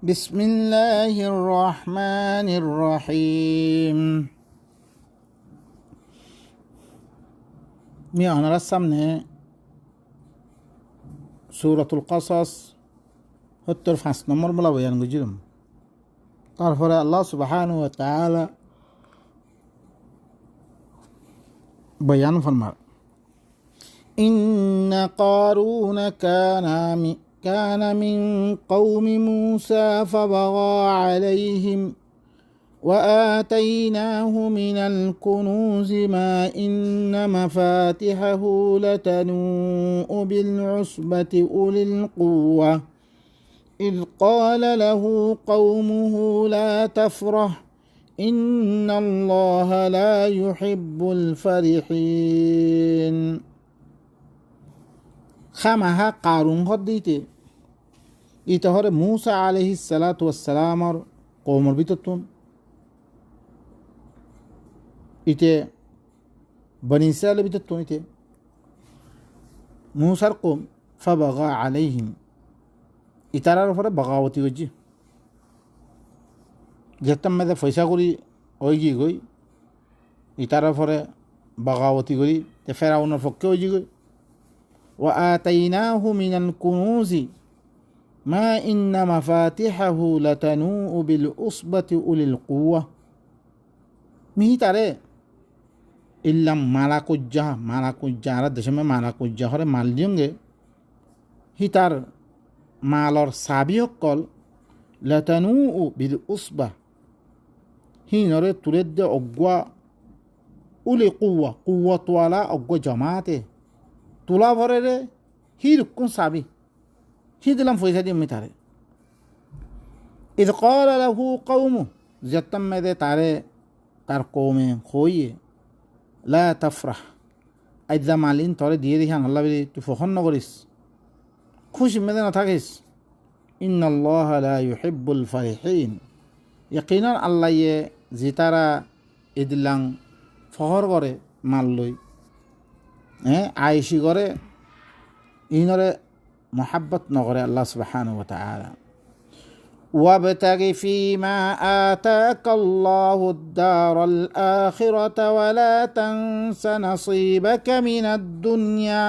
بسم الله الرحمن الرحيم. আপনারা সামনে সূরাতুল কাসাস 75 নম্বর বলা বয়ান গুজিলাম। তারপরে আল্লাহ সুবহানাহু ওয়া তাআলা বয়ান ফরমান, إن قارون كان من قوم موسى فبغى عليهم وآتيناه من الكنوز ما إن مفاتحه لتنوء بالعصبة أولي القوة إذ قال له قومه لا تفرح إن الله لا يحب الفرحين. খামাহা কারুন হদ্দিতে ইতহরে মুসা আলাইহিস সালাতু ওয়াস সালামর কওমর বিততুন ইতে বনি ইসরাইল বিততুন ইতে মুসার কওম ফাবাগা আলাইহিম ইতারার উপরে বাগাওয়াতি হইছে। যেতাম মেদে পয়সা করি ওই গি গই ইতারার উপরে বাগাওয়াতি করি তে ফেরাউনের পক্ষে ওই গই। وآتيناه من الكنوز ما إن مفاتحه لتنوء بالعصبة أولي القوة মিহি তারে ইল্লাম মালাকুজ্জাহার দেশে মালাকুজ্জাহরে মাল দিয়ঙ্গে হি তার মালর সাবি হকল লতানুউ বিল উসবা হি নরে তুলে দে অজ্ঞা উলি কুয়াতওয়ালা অজ্ঞ জমাতে তুলা ভরে রে হি রুকুন সাবি হি দিলাম পয়সা দিয়ে আমি তারে। ইদ ক্বালা লাহু কওমু যেতাম মেদে তারে তার কৌমে হইয়ে লা তাফরাহ আইদা মালিন তরে দিয়ে দিহান আল্লাহ বলি তুই ফখন নকরিস, খুশি মেদে না থাকিস। ইন্নাল্লাহ লা ইউহিব্বুল ফারিহিন ইয়াকিনান আল্লাহ যে তারা এদিলাং ফহর করে মাল লই আয়েশি করে ইনরে মোহাব্বত নকরে আল্লাহ সুবহানাহু ওয়া তাআলা। وابتغ فيما آتاك الله الدار الآخرة ولا تنس نصيبك من الدنيا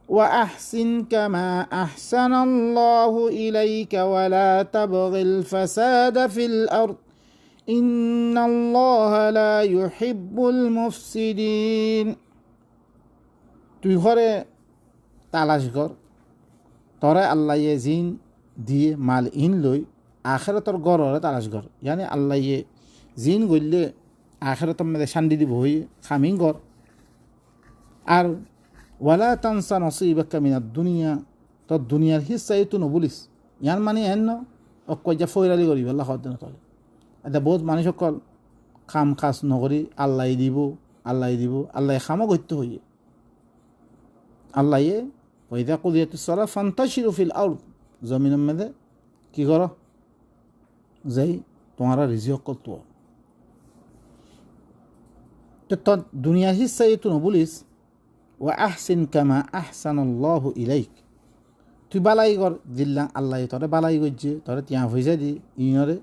وأحسن كما أحسن الله إليك ولا تبغ الفساد في الأرض إن الله لا يحب المفسدين. তুই ঘরে তালাশ কর তরে আল্লাহ জিন দিয়ে মাল ইন লই আখেরাতর গড়রে তালাশ কর, ইয়ানি আল্লাহ জিন গইলে আখেরাতর মেয়েদের শান্তি দিব হই খামিং কর। আর ওয়ালা তানসা নসিবাকা মিনাদ দুনিয়া তোর দুনিয়ার হিস্সাই তো নবুলিস, ইয়ান মানে এন অকজা ফৈরালি করিব আল্লাহ হদ্দেন তলে। এটা বহুত মানুষ সকল খাম খাস নকরি আল্লাহ দিব আল্লাহ খামো করতে হইয়ে আল্লাহ ওইদা কুদিয়াতুস সালাহ ফান্তাশিরু ফিল আরদ জমিনের মধ্যে কি করো যাই তোমারা রিজিক করত তো দুনিয়ার হিস্সা তো নবুলিস ওয়া আহসিন কামা আহসানাল্লাহু ইলাইক তুই বালাই কর দিল্লাং আল্লাহ তরে বালাই করছে তরে তিয়া হইসা দি ইনরে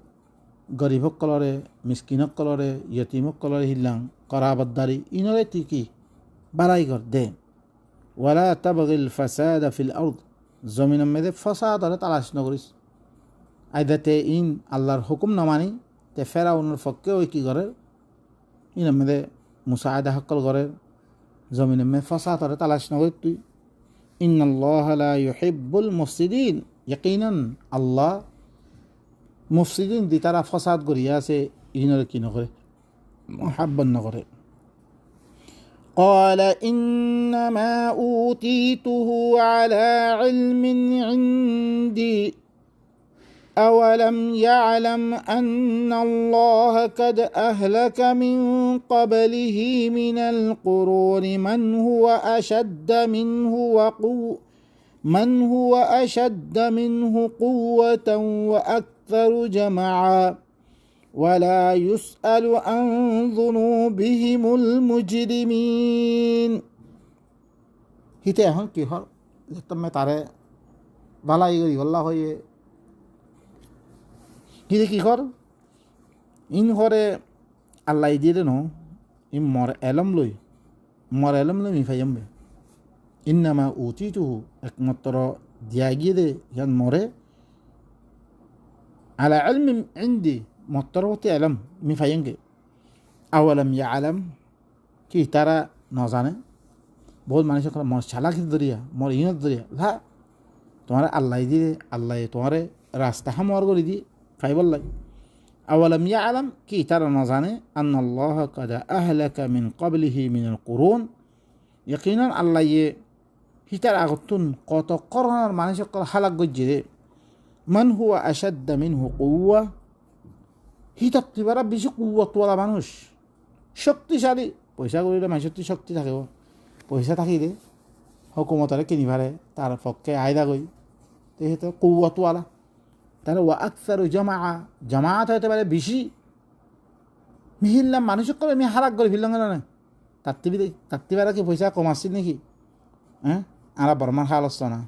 গরিব কলরে মিসকিন কলরে ইয়তিম কলরে হিল্লাং করাবদ্দারি ইনরে তুই কি বালাই কর দে। ওয়ালা তাবগিল ফাসাদা ফিল আরদ জমিনের মধ্যে ফসাদ হলে তালাশ নকরিস। আইদাতে ইন আল্লাহর হুকুম না মানি তে ফেরাউনের পক্ষে ওই কি করে ইনের মধ্যে মুসাআদা হকল করে জমিনের মধ্যে ফসাদ হলে তালাশ নকরিস তুই। ইন্নাল্লাহ লা ইউহিব্বুল মুফসিদিন ইয়াকিনান আল্লাহ মুফসিদিন দি তারা ফসাদ করিয়া আছে ইনরে কি নকরে মুহাব্বত নকরে। قال إنما أوتيته على علم عندي أولم يعلم أن الله قد أهلك من قبله من القرون من هو أشد منه قوة وأكثر جمعا ولا يسأل عن ذنوبهم المجرمين. হিতে এখন কি হল তুমি তারে বালাই করি আল্লাহ হয়ে হিরে কি কর ইন করে আল্লাহ দিয়ে ন ই মর এলম লই মি ফাইয়ামবে ইন্নামা উতিতুহু একমাত্র দিয়া গিয়ে দে ইয়ান মরে আলা ইলমিন ইনদি মত্তরবতি এলম মি ফাইয়াঙ্গে আওয়ালাম ইয়ালাম কি তারা নজানে বহুত মানুষ মর চালাকি দরিয়া মর ইনত দরিয়া লা তোমার আল্লাহ দিয়ে আল্লাহ তোমার রাস্তা হামর করে দিয়ে ফাইবল লাগে আওয়ালাম ইয়ালাম কি তারা নজানে আন্নাল্লাহ কাদ আহলাকা মিন ক্বাবলিহি মিনাল কুরুন ইয়াকিনান আল্লাহ হিতার আগতুন কত করোনার মানুষ হালাক গজ্জে মান হুয়া আশাদ্দা মিনহু কুওয়া হিতার তিবারা বেশি কুওয়াতওয়ালা মানুষ শক্তিশালী পয়সা করিলে মানুষের শক্তি থাকে পয়সা থাকিলে হুকুমতরে কিনিবারে তার পক্ষে আয়দা গই তেহেতো কুওয়াতওয়ালা তার ওয়া আকসারু জামাআত হইতে পারে বেশি মিহিল্লাম মানুষ করে আমি হারাক করে ফিরলাম না তাত্তিবারা কি পয়সা কম আসছিল নাকি হ্যাঁ আর বর্মার হালস্ত না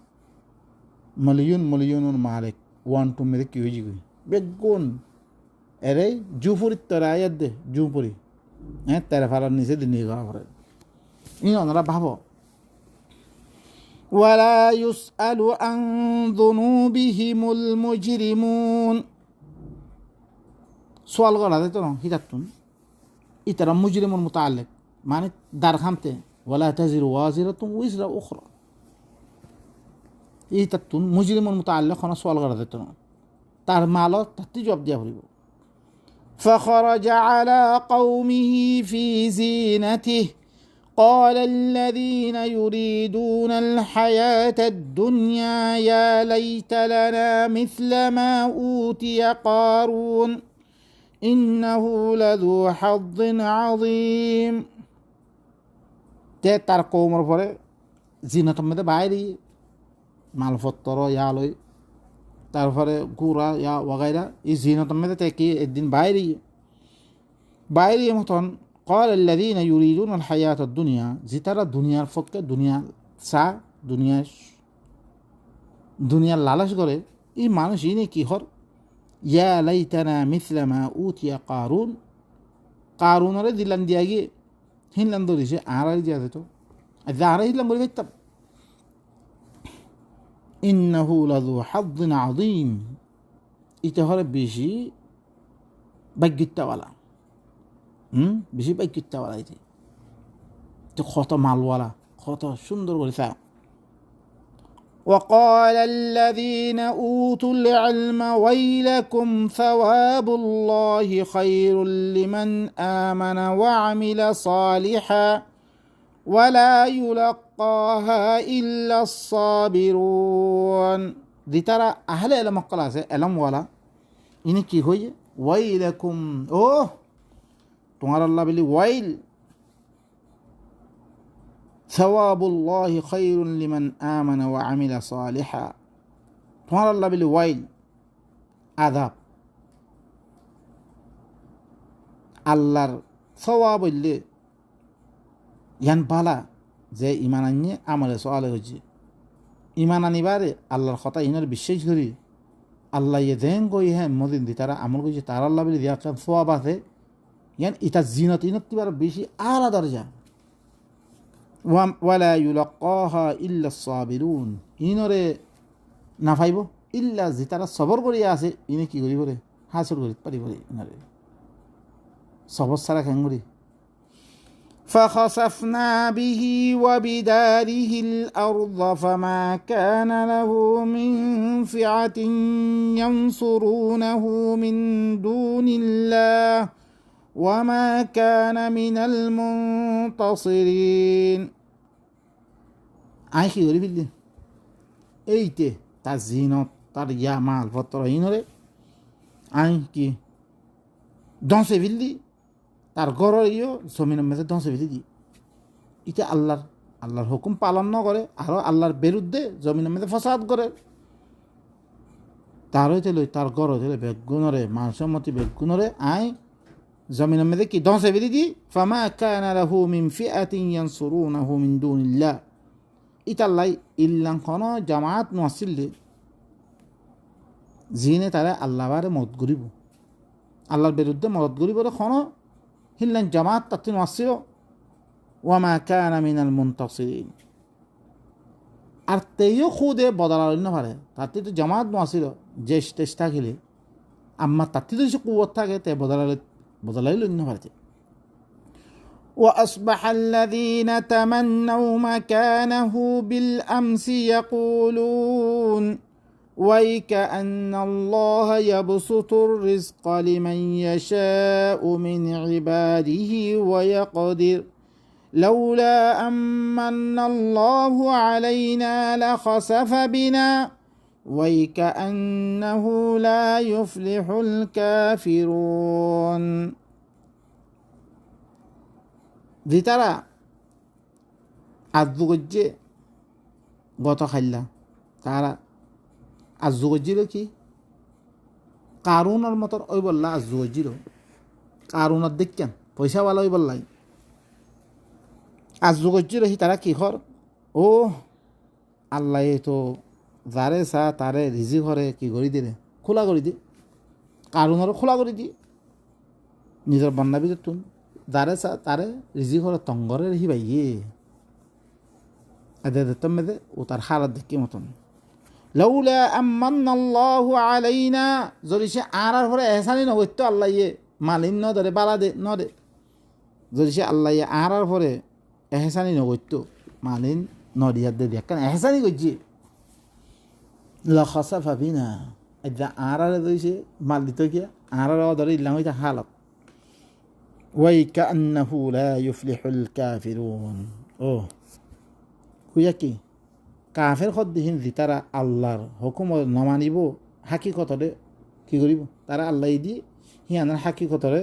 মলিয়ন মালিক ওয়ান টু মেরে কি হয়ে যাবে বেগুন এরে জুপুরির তোরা আয়াত দে জুপুরি হ্যাঁ তেরে ফারার নিচে দিন গাওয়া করে ই ওনারা ভাবো ওয়ালা ইউসআলু আন যুনুবিহিমুল মুজরিমুন সোয়াল করা দে তো হিতাতুন ইতারা মুজরিমুল মুতাআল্লিক মানে দার খামতে ওয়ালা তাজিরু ওয়াজিরাতুন উইজরা উখরা ইতাতুন মুজরিমুল মুতাআল্লিক কোন সোয়াল করা দে তো তার মাল তাতি জবাব দিয়া হইব فخرج على قومه في زينته قال الذين يريدون الحياة الدنيا يا ليت لنا مثل ما أوتي قارون إنه لذو حظ عظيم তার কওমের পরে জিনাতের মধ্যে বাইরে মালপত্র ইয়ালই তারপরে গুড়া ইয়া ওয়াগাইরা এই জিনাতের মধ্যে থেকে একদিন বাইরে মতন قال الذين يريدون الحياة الدنيا জিতারা দুনিয়ার পক্ষে দুনিয়ার লালস করে এই মানুষ ইনি কি হর ইয়া লাইতানা মিসলা মা উতিয়া কারুনরে দিলাম দিয়া গিয়ে হিনলাম ধরেছে আড়াই দিয়া যেত আড়াই হিলাম বলে দেখতাম ইন্নাহু লাযু হাযযিন আযীম এটা হরে বেশি ভাগ্যিত্তাওয়ালা বেশি ভাগ্যিত্তাওয়ালা এটা তো কত মালওয়ালা কত সুন্দর করে চা وقال الذين أوتوا العلم ويلكم ثواب الله خير لمن آمن وعمل صالحا ولا يلقاها إلا الصابرون دي ترى أهل علم قلاص علم ولا إنك كي هوي ويلكم أوه تمہارا اللہ بلی ويل ثواب الله خير لمن آمن وعمل صالحا تمہارا اللہ بلی ويل عذاب আল্লাহর সওয়াব হইলে ইয়ান পালা যে ইমান আনিয়ে আমলে সওয়ালে হয়েছে ইমান আনিবারে আল্লাহর কথা ইনার বিশ্বাস করি আল্লাহ ইয়ে দেন গই হ্যাঁ মদিন দি তারা আমল করছে তার আল্লাহ বলে দিয়া সওয়াব আছে ইয়ান ইটা জিনত ইনতিবার বেশি আলা দরজা ওয়ালা ইউলাক্কাহা ইল্লা সাবিরুন ইনরে না পাইব ইল্লা যে তারা সবর করিয়া আছে ইনে কি করি করে হাসর করি পারিব ইনারে সবর ছাড়া কেন করি فخسفنا به وبداره الأرض فما كان له من فئة ينصرونه من دون الله وما كان من المنتصرين কি করি ফেললি এইতে তার জিনত তার ইয়া মালপত্র ইনরে কি ধ্বংসে ফেললি তার গড় জমিনের মধ্যে ধ্বংস ফেলে দি এটা আল্লাহর হুকুম পালন ন করে আরও আল্লাহর বিরুদ্ধে জমিনের মধ্যে ফসাদ করে তার হইতে লই তার গড় হইতে বেগুনরে মানসম্মতি বেগুনরে জমিনের মধ্যে কি ধ্বংস ফেলে দি ফামা কানা লাহু মিন ফিআতিন ইয়ানসুরুনাহু মিন দুনিল্লাহ ইতাল্লাই ইল্লাং কোন জামাত নসিল্লে জিনে তারা আল্লাহরে মত করিব আল্লাহর বিরুদ্ধে মত করিবরে খন হিল্লান জামাত তাতিন আসছিল ওয়ামা কানা মিনাল মুনতাসিরিন আর তেইও খুদে বদলাল না পারে তাতে তো জামাত আসছিল জেশ টেশ থাকিলে আম্মা তাতে তো কুয়ত থাকে তে বদলাইল না পারে وأصبح الذين تمنوا مكانه بالأمس يقولون ويكأن الله يبسط الرزق لمن يشاء من عباده ويقدر لولا أمن الله علينا لخسف بنا ويكأنه لا يفلح الكافرون দিতারা আজু গজ্জে গত খাইলা তারা আজু গজ্জিল কি কারুনের মতন ওই বললা আজু গজ্জিল কারুনের দেখছেন পয়সাওয়ালা ওই বললাই আজু গজ্জিল হি তারা কি কর ও আল্লাহ তো যারে চা তারে রিজি করে কি করে দিলে খোলা করে দি কারুনেরও খোলা করে দি নিজের বন্যা ভিতর তুন যারে চা তারে রিজি করে তঙ্গরে হি ভাইয়ে এদের দেখতাম মেদে ও তার হারাত দেখি মতন লৌলা আম্মান্নাল্লাহু আলাইনা যদি সে আর পরে এহসানি নগত্য আল্লাহ ইয়ে মালিন ন ধরে বালা দে ন দে যদি সে আল্লাহ ইয়ে আর পরে এহসানি নগত্য মালিন নদিয়ার দে দেখ কেন এহসানি করছি লখাসাফা বিনা এটা আর যদি সে মাল দিত গিয়া আর ধরে ইল্লাম হইতে হালত ওয়াইকান্নাহু লা ইউফলিহুল কাফিরুন ও কুইয়া কি কাফের সদ্দিহীন যি তারা আল্লাহর হুকুম নমানিব হাকিকতরে কি করিব তারা আল্লাহ দি হিয়ানের হাকিকতরে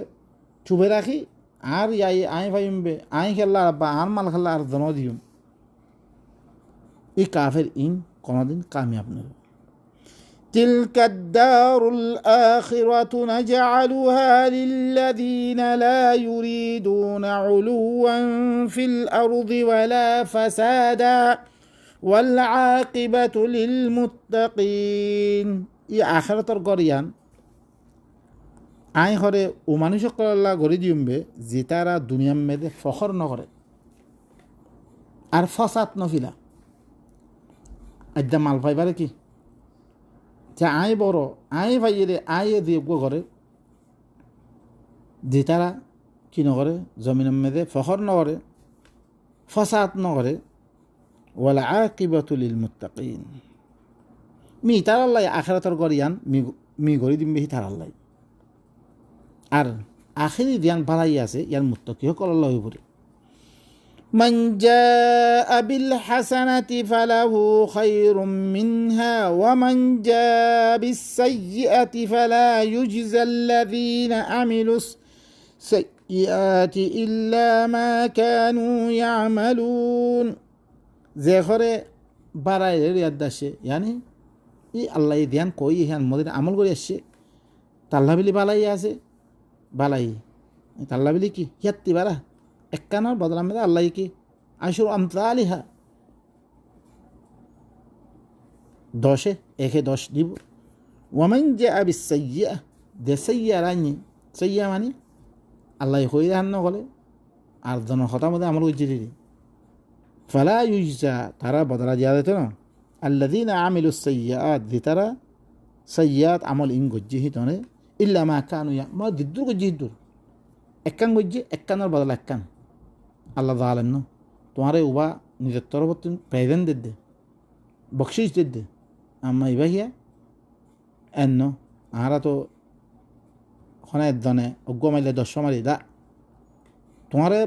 চুবে রাখি আর ইয়াই আই ভাইমবে আই খেলা বা আর মাল খেলা আর জন দিম এই কাফের ইন কোনোদিন কামিয়াব নয় تلك الدار الآخرة نجعلها للذين لا يريدون علوا في الأرض ولا فسادا والعاقبة للمتقين ই আখিরাতের গরিয়ান আই হরে ও মানুষ সকল্লা গড়ি দিউমবে যে তারা দুনিয়ার মেয়েদের ফখর নকরে আর ফসাদ নফিলা একদম মাল পাইবারে কি যে আই বড় আই ভাইয়ে আই দিয়ে ঘরে যে তারা কি নকরে জমিনের মেয়েদের ফখর নকরে ফসাদ নকরে ওয়াল আকিবাতু লিল মুত্তাকিন মি তার আল্লাহ আখিরাতের গরিয়ান মি গড়ি দিমবে হি তার আল্লাহ আর আখিরি ধ্যান ভালাই আছে ইয়ার মুত্তাকি সকল আল্লাহ উপরে من جاء بالحسنة فله خير منها ومن جاء بالسيئة فلا يجزى الذين عملوا السيئات إلا ما كانوا يعملون زخره বাড়ায় রিয়াদ আসে yani ই আল্লাহ ধ্যান কই হ্যান মদের আমল করে আসছে তাল্লা বিলি বালাই আছে বালাই তাল্লা বিলি কি হিয়াত্তি বাড়া একানোর বদলাম মেদা আল্লাহ কি আশুর আমতালিহা 10 একে 10 দিব ওয়ামান জাআ বিসাইয়্যা দে সাইয়্যা রানি সাইয়্যা মানে আল্লাহ কই রান নগলে আর জন কথা মধ্যে আমল করছি দিদি ফালা ইউজা তারা বদলা দিয়া দিত না আল্লাযীনা আমিলুস সাইয়্যাত দি তারা সাইয়্যাত আমল ইন গজ্জি তনে ইল্লা মা কানু মা দিদ্দুর গজ্জি দূর একান গজ্জি একানোর বদলা একান আল্লাহ জালেম না তোমারে উবা নিজের তরফ প্রেজেন্ট দে বকশিস দে আম্মা ইবা হিয়া এন্ন আহারা তো খনে দনে অজ্ঞ মাইলে 10 মারি দা তোমারে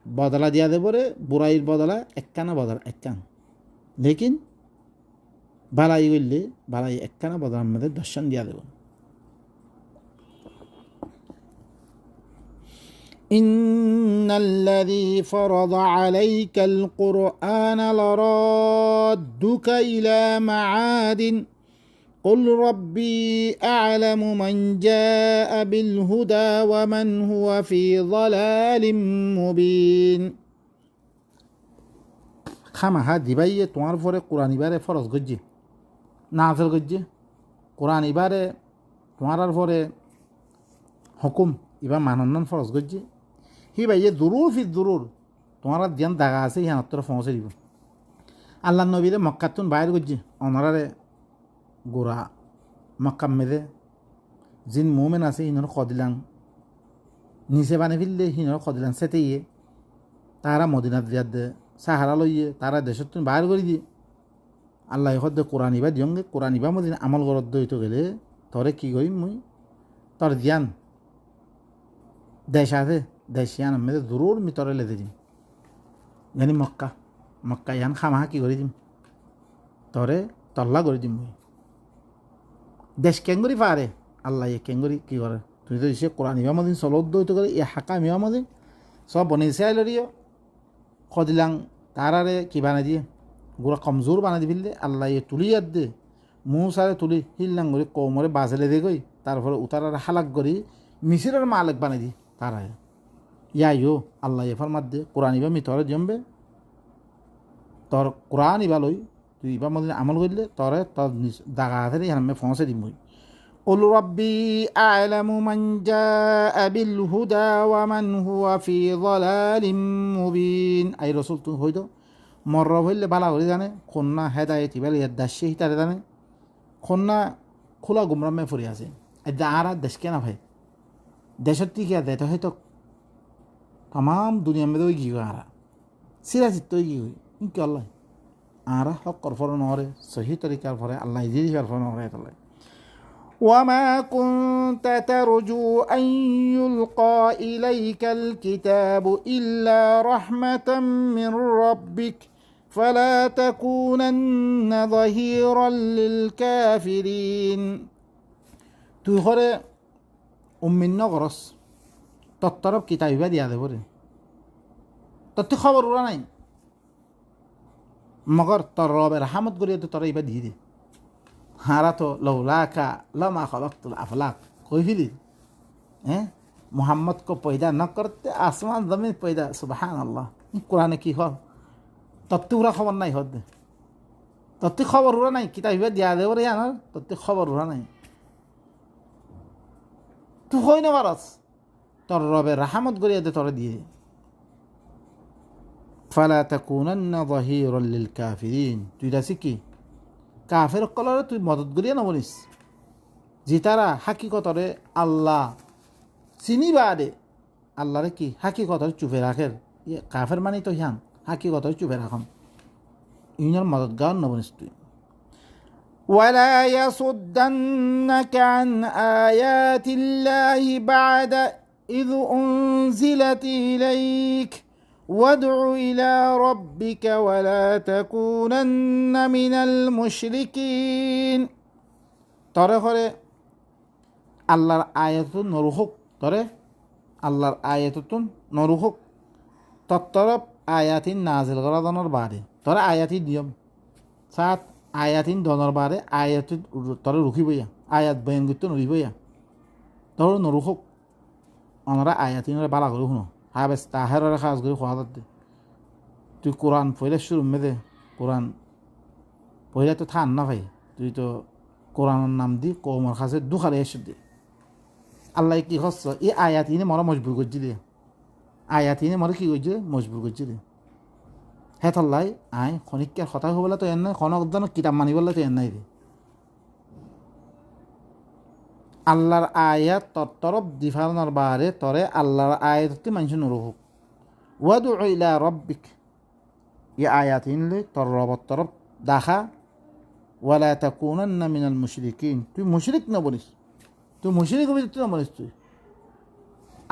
বদলা দিয়া দেবরে বুড়াইর বদলা একখানা বদলা একখান লেকিন বালাই করলে বালাই একখানা বদলার মধ্যে দর্শন দিয়া দেব إن الذي فرض عليك القرآن لرادك إلى معاد قل ربي أعلم من جاء بالهدى ومن هو في ضلال مبين খামাহা দিবাইয়ে তোমার পরে কোরআন ইবারে ফরজ গজ্জি নাজল গজ্জি কোরআন এবারে তোমার পরে হুকুম এবার মানন্নন ফরজ করছে হি ভাই যে জরুর ফির জরুর তোমার ধ্যান দাগা আছে ইহান তোরা পৌঁছে দিব আল্লাহ নবীরে মক্কাতুন বাইর করছে অনারারে গোড়া মক্কা মেদে জিন মোমেন আছে হিনর কদিলাং নিচে বানে ফিরলে হিনর কদিলাং সেতে ইয়ে তারা মদিনাত দিয়ার দে সাহারা লইয়ে তারা দেশত তুমি বাইর করে দিয়ে আল্লাহ হদ্দে কোরআন ইবা দিয়ঙ্গে কোরআন ইবা মদিনা আমল গরত দইতো গেলে তরে কি করিম মুই তোর ধ্যান দেশ আছে দেশিয়ান মেদে জরুর মি তরে লেদে দিম জানি মক্কা ইয়ান খামাহা কি করে দিম তরে তল্লা করে দিম মুই দেশ কেঙ্গুরি পারে আল্লাহ ইয়ে কেঙ্গুরি কি করে তুই তো সে কোরআন ইমামদিন চলত দইতে করে ইয়ে হাকাম ইমামদিন সব বনাইছে আইলরিও খদিলাং তারারে কি বানাই দিয়ে গুড়া কমজোর বানাই দি ফেললে আল্লাহ ইয়ে তুলি আর দে সারে তুলি হিল্লাং করে কোমরে বাজেলে দে গই তারপরে উতারারে হালাক করি মিশিরের মালিক বানাই দি তারা ইয়াইও আল্লাহ ইয়ে ফরমাত দে কোরআন ইবা মি তরে জমবে তোর কোরআন ইবা লই তুই ইবা মদিন আমল করলে তরে তোর দাগা হাতে আমি ফসে দিম মুই قل ربي أعلم من جاء بالهدى ومن هو في ضلال مبين أي رسول تو هيدو مرة هيل بالا غري জানে কোননা হেদায়েত ইবাল ইয়াদাশি হিতারে জানে কোননা খোলা গুমরা মে ফুরি আছে এদা আরা দেশ কেনা ভাই দেশতি কি আছে তো হয়তো तमाम दुनिया में तो की आरा सिरा चित्तो की हुई इनके अल्लाह आरा हक कर फरन औरे सही तरीका फरे अल्लाह जी कर फरन औरे तो وما كنت ترجو أن يلقى إليك الكتاب إلا رحمة من ربك فلا تكونن ظهيرا للكافرين تخرى من نغرس তত্তরব কিতাবিবা দিয়া দেব রে তত্ত্ব খবর ওরা নাই মগর তোর রবের রহমত করিয়ে তো তোরা ইবা দিয়ে দে হারা তো লৌলাকা লমা খলকতুল আফলাক কই ফিলি হ্যাঁ মোহাম্মদ को पैदा न करते आसमान जमीन पैदा सुबहान अल्लाह কোরআনে কি হয় তত্ত্ব ওরা খবর নাই হদ তত্ত্ব খবর ওরা নাই কিতাবিবা দিয়া দেব রে আনার তত্ত্ব খবর ওরা নাই তুই হই না পারস তোর রবের রাহমত করিয়া দে তোরা দিয়ে ফালা তাকুনান্না যাহিরাল লিল কাফিরিন তুই দাসি কি কাফের কলরে তুই মদত করিয়া নবনিস যে তারা হাকিকতরে আল্লাহ চিনিবাদে আল্লাহরে কি হাকিকতরে চুপে রাখের কাফের মানে তো হিয়ান হাকিকতরে চুপে রাখন ইনার মদত গান নবনিস তুই ولا يصدنك عن آيات الله بعد إذ أنزلت إليك وادع إلى ربك ولا تكونن من المشركين তরে করে আল্লাহর আয়াত নরুহক তরে আল্লাহর আয়াত নরুহক তত্তরব আয়াতিন নাজিল করা দনের বাদে তরে আয়াতি নিয়ম সাত আয়াতিন দনের বাদে আয়াত তরে রুখিবইয়া আয়াত বয়ান করতে নরিবইয়া তর নরুহক আমরা আয়াতিনরে বালা করে শুনো হ্যাঁ বেশ তাহের খাস করে খোয়া দে তুই কোরআন পড়লে শুরু মেদে কোরআন পড়লে তো থান না ভাই তুই তো কোরআনের নাম দি কৌমর খাসে দুখারে এসে দি আল্লাহ কি হস এই আয়াতিনে মরা মজবুর করছি দে আয়াতিনে মরা কি করছি মজবুর করছি দে হে তল্লাই আয় খনিকের কথা হবলে তো এর নাই খনক কিতাব মানি বললে তো এর নাই রে আল্লাহর আয়াত তরফ দিফানোর বারে তরে আল্লাহর আয়াতটি মানুষ নরহুক ওয়াদু ইলা রব্বিক এই আয়াত ইনলে তোর রবর তরফ দেখা ওয়ালা তাকুনান্না মিনাল মুশরিকিন তুই মুশরিক না বলিস তুই মুশরিক হবি তুই না বলিস তুই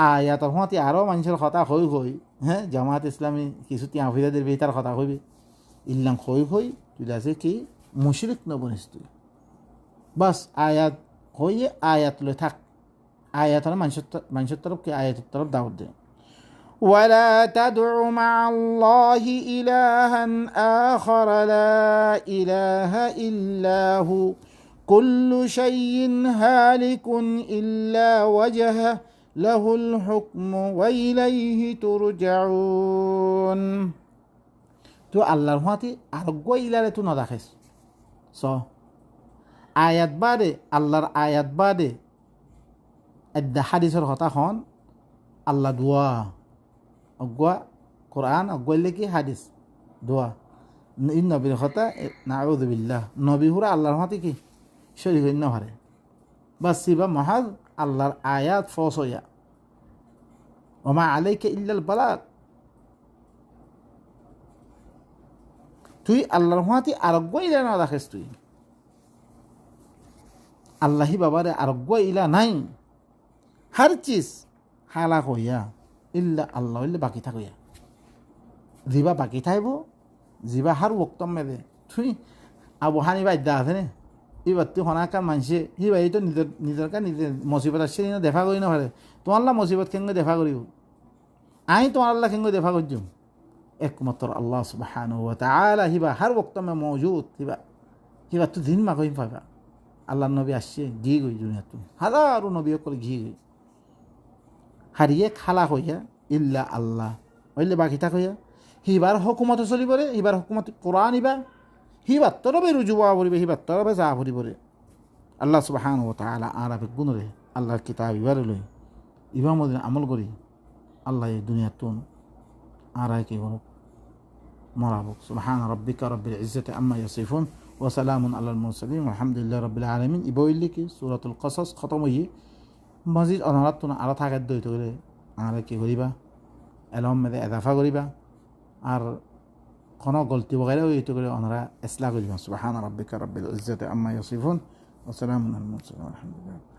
আয়াত হতে আরও মানুষের কথা হই হ্যাঁ জামাত ইসলামী কিছু তিয়াফিদাদের ভিতর কথা হইবি ইল্লাম হই তুই আছে কি মুশরিক না বলিস তুই বাস আয়াত হয়ে আয়াত লই থাক আয়াত মানুষের তরফ কি আয়াতের তরফ দাওয়াত দে ولا تدع مع الله إلها آخر لا إله إلا هو كل شيء هالك إلا وجهه له الحكم وإليه ترجعون তো আল্লাহর হাতে আরোগ্য ইলারে তো না দেখাইস আয়াত বাদে আল্লাহর আয়াত বাদে এদ্দা হাদিসের কথা হন আল্লাহ দোয়া অগুয়া কোরআন অগুয়াইলে কি হাদিস দোয়া ইন নবীর কথা নাউযু বিল্লাহ নবী হুরা আল্লাহর হাতে কি শরীক হইন হারে বাস সিবা মহাজ আল্লাহর আয়াত ফসয়া ওমা আলাইকা ইল্লাল বালাগ তুই আল্লাহর হাতে আরোগ্য ইলা না রাখিস তুই আল্লাহি বাবারে আরোগ্য ইলা নাই হার চিজ হালাক হইয়া ইল্লা আল্লাহ ইল্লা বাকি থাকইয়া জিবা বাকি থাকব জিবা হার ওক্তম মেদে তুই আবু হানিফা ইদ্যা আছে নে এবার তুই হনাকার মানুষে হিবা এই তো নিজের নিজের মুসিবত আসছে না দেখা করি না পারে তোমার মুসিবত কেঙ্গে দেখা করিব আই তোমার আল্লাহ কেঙ্গে দেখা করছ একমাত্র আল্লাহ সুবহানাহু ওয়া তাআলা হিবা হার ওক্তমে মৌজুদ হিবা তুই দিন মা কইম পাবা আল্লাহ নবী আসছে ঘি গই দুনিয়া তুমি হাজারো নবী করে ঘি গই হারিয়ে খালা হইয়া ইল্লা আল্লাহ হইলে বাকি থাক হইয়া হিবার হকুমত চলিবরে হিবার হকুমত কোরআন ইবা হিবার তরবে রুজুবা পড়িবে হিবার তরবে যা পড়িবরে আল্লাহ সুবহানাহু ওয়া তাআলা আরাফে গুণরে আল্লাহর কিতাব ইবারে লই ইবা মদিন আমল করি আল্লাহ এই দুনিয়াতুন আরাই কি হল মরাবুক সুবহানা রাব্বিকা রাব্বিল ইজ্জাতি আম্মা ইয়াসিফুন ওয়া সালামুন আলাল মুরসালিন আলহামদুলিল্লাহি রাব্বিল আলামিন ইবইল্লি কি সূরাতুল কসস খতম হইয়ে মসজিদ অনারাত তুন আরো থাকার দইতে গেলে আর কি করিবা এলম মেদে এদাফা করিবা আর কোনো গলতি বগাইলে হইতে করে অনারা ইসলাহ করিবা সুবহানা রাব্বিকা রাব্বিল ইজ্জাতি আম্মা ইয়াসিফুন ওয়া সালামুন আলাল মুরসালিন আলহামদুলিল্লাহ